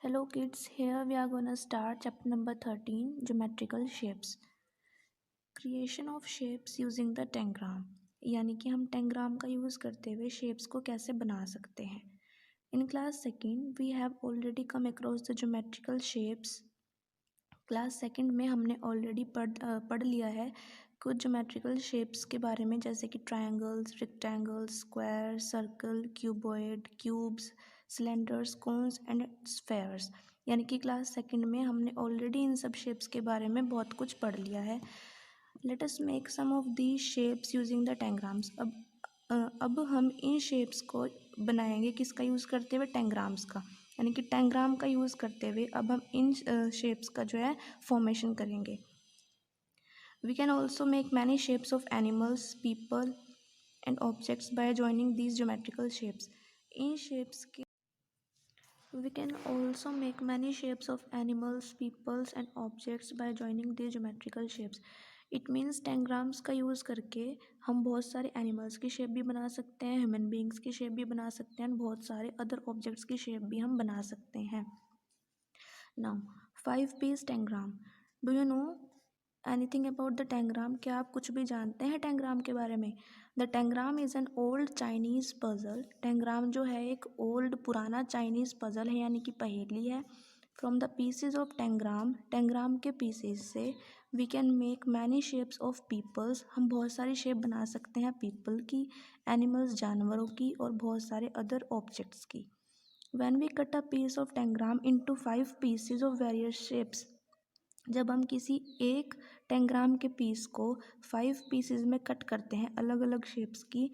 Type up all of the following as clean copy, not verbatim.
Hello kids, here we are gonna start chapter number 13, Geometrical Shapes. Creation of shapes using the tangram. यानी कि हम tangram का use करते हुए shapes को कैसे बना सकते हैं. In class second, we have already come across the geometrical shapes. Class second में हमने ऑलरेडी पढ़ लिया है कुछ ज्योमेट्रिकल शेप्स के बारे में, जैसे कि triangles, rectangles, square, circle, cuboid, cubes, cylinders, cones and spheres. यानी कि क्लास सेकंड में हमने ऑलरेडी इन सब शेप्स के बारे में बहुत कुछ पढ़ लिया है. Let us make some of these shapes using the tangrams. अब हम इन शेप्स को बनाएंगे किसका यूज़ करते हुए, टैंग्राम्स का. यानी कि टैंग्राम का यूज़ करते हुए अब हम इन शेप्स का जो है फॉर्मेशन करेंगे. We can also make many shapes of animals, people and objects by joining these geometrical shapes. इन शेप्स के We can also make many shapes of animals, peoples and objects by joining these geometrical shapes. It means tangrams का use करके हम बहुत सारे animals की shape भी बना सकते हैं, ह्यूमन बींग्स की शेप भी बना सकते हैं, बहुत सारे अदर ऑब्जेक्ट्स की शेप भी हम बना सकते हैं. Now, 5-piece tangram. Do you know anything about the tangram? क्या आप कुछ भी जानते हैं tangram के बारे में? The tangram is an old Chinese puzzle. tangram जो है एक old पुराना Chinese puzzle है, यानी कि पहेली है. From the pieces of tangram के pieces से we can make many shapes of peoples. हम बहुत सारी shape बना सकते हैं people की, animals जानवरों की और बहुत सारे other objects की. When we cut a piece of tangram into 5 pieces of various shapes, जब हम किसी एक tangram के पीस को 5 pieces में कट करते हैं अलग अलग शेप्स की,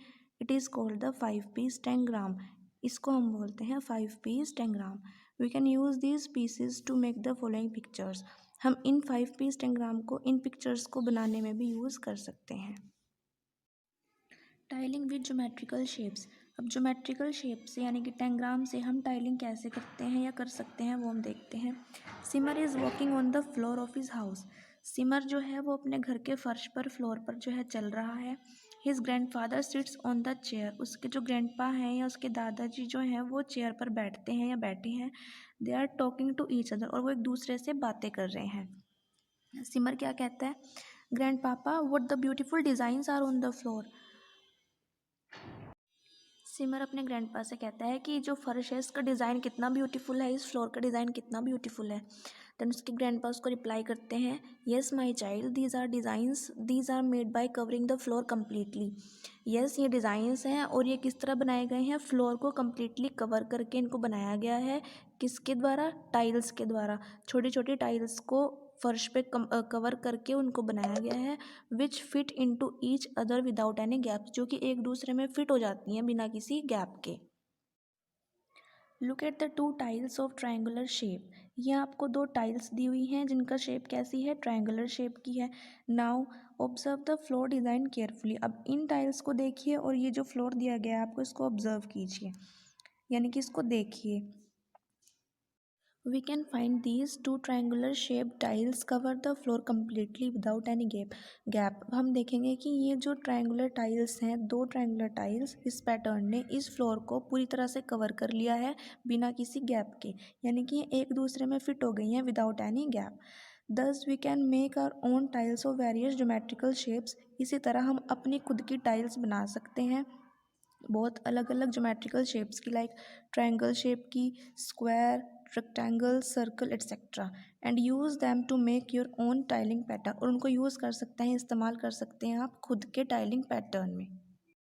it is called the 5-piece tangram. इसको हम बोलते हैं 5-piece tangram. We can use these pieces to make the following pictures. हम इन 5-piece tangram को इन पिक्चर्स को बनाने में भी यूज़ कर सकते हैं. Tiling with geometrical shapes. अब ज्योमेट्रिकल शेप से यानी कि टैंग्राम से हम टाइलिंग कैसे करते हैं या कर सकते हैं वो हम देखते हैं. Simar is walking on the floor of his house. Simar जो है वो अपने घर के फर्श पर, फ्लोर पर जो है चल रहा है. His grandfather sits on the chair. उसके जो ग्रैंडपा हैं या उसके दादाजी जो हैं वो चेयर पर बैठते हैं या बैठे हैं. They are talking to each other. और वो एक दूसरे से बातें कर रहे हैं. सिमर क्या कहता है, grand papa what the beautiful designs are on the floor. Simar अपने ग्रैंडपा से कहता है कि जो फर्श है इसका डिज़ाइन कितना ब्यूटीफुल है, इस फ्लोर का डिज़ाइन कितना ब्यूटीफुल है. देन उसके ग्रैंडपा उसको रिप्लाई करते हैं, yes my child, these are designs, these are made by covering the floor completely. Yes, ये डिज़ाइंस हैं और ये किस तरह बनाए गए हैं, फ्लोर को कम्प्लीटली कवर करके इनको बनाया गया है. किसके द्वारा, टाइल्स के द्वारा. छोटी छोटी टाइल्स को फर्श पे कवर करके उनको बनाया गया है. Which fit into each other without any gap. जो कि एक दूसरे में फिट हो जाती हैं बिना किसी गैप के. Look at the 2 tiles of triangular shape. ये आपको 2 टाइल्स दी हुई हैं जिनका शेप कैसी है, ट्रायंगुलर शेप की है. Now observe the floor design carefully. अब इन टाइल्स को देखिए और ये जो फ्लोर दिया गया है आपको इसको ऑब्जर्व कीजिए, यानी कि इसको देखिए. We can find these 2 triangular shaped tiles cover the floor completely without any gap. हम देखेंगे कि ये जो ट्रायंगुलर टाइल्स हैं, 2 ट्रायंगुलर टाइल्स, इस पैटर्न ने इस फ्लोर को पूरी तरह से कवर कर लिया है बिना किसी गैप के, यानी कि ये एक दूसरे में फिट हो गई हैं without any gap. Thus we can make our own tiles of various geometrical shapes. इसी तरह हम अपनी खुद की टाइल्स बना सकते हैं बहुत अलग अलग ज्योमेट्रिकल शेप्स की, लाइक ट्रायंगल शेप की, square, rectangle, circle etcetera. And use them to make your own tiling pattern. और उनको यूज़ कर सकते हैं, इस्तेमाल कर सकते हैं आप खुद के टाइलिंग पैटर्न में.